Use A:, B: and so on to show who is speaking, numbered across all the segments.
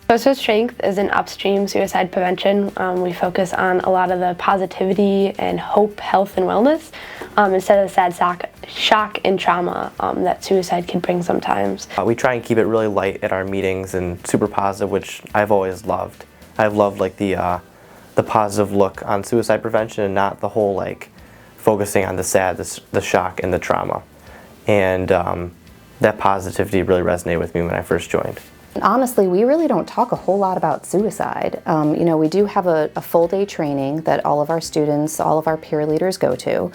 A: Social Strength is an upstream suicide prevention. We focus on a lot of the positivity and hope, health, and wellness instead of the sad shock and trauma that suicide can bring sometimes.
B: We try and keep it really light at our meetings and super positive, which I've always loved. I've loved like the positive look on suicide prevention and not the whole like focusing on the sad, the shock, and the trauma. And that positivity really resonated with me when I first joined.
C: Honestly, we really don't talk a whole lot about suicide. We do have a full day training that all of our students, all of our peer leaders go to.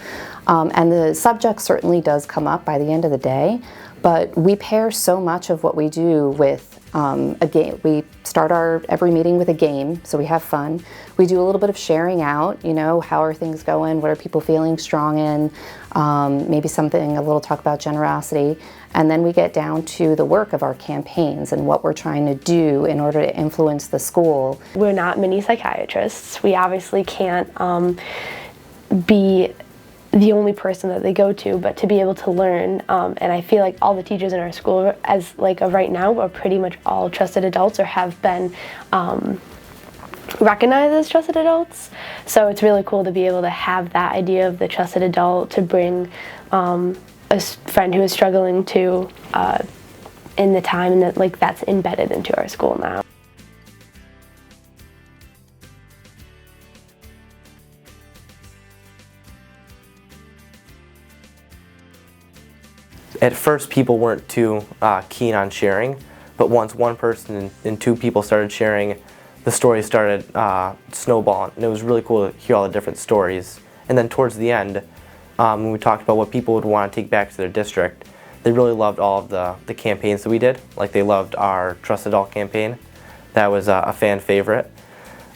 C: And the subject certainly does come up by the end of the day, but we pair so much of what we do with a game. We start every meeting with a game, so we have fun. We do a little bit of sharing out, how are things going, what are people feeling strong in, maybe something, a little talk about generosity. And then we get down to the work of our campaigns and what we're trying to do in order to influence the school.
A: We're not mini psychiatrists. We obviously can't be the only person that they go to, but to be able to learn, and I feel like all the teachers in our school, as like of right now, are pretty much all trusted adults or have been recognized as trusted adults. So it's really cool to be able to have that idea of the trusted adult to bring a friend who is struggling to in the time, and that that's embedded into our school now.
B: At first, people weren't too keen on sharing, but once one person and two people started sharing, the stories started snowballing, and it was really cool to hear all the different stories. And then towards the end, when we talked about what people would want to take back to their district, they really loved all of the campaigns that we did. Like they loved our Trust Adult campaign. That was a fan favorite.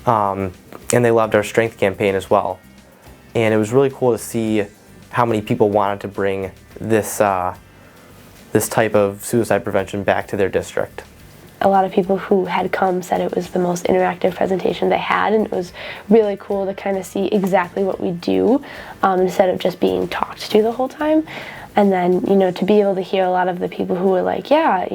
B: And they loved our Strength campaign as well. And it was really cool to see how many people wanted to bring this type of suicide prevention back to their district.
A: A lot of people who had come said it was the most interactive presentation they had, and it was really cool to kind of see exactly what we do instead of just being talked to the whole time. And then, to be able to hear a lot of the people who were like, yeah,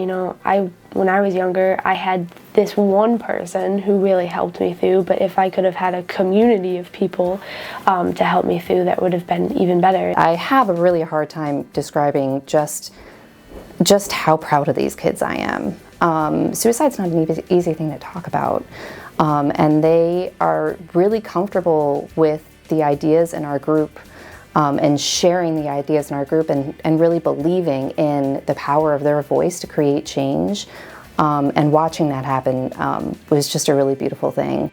A: when I was younger, I had this one person who really helped me through, but if I could have had a community of people to help me through, that would have been even better.
C: I have a really hard time describing just how proud of these kids I am. Suicide's not an easy thing to talk about, and they are really comfortable with the ideas in our group and sharing the ideas in our group and really believing in the power of their voice to create change, and watching that happen was just a really beautiful thing.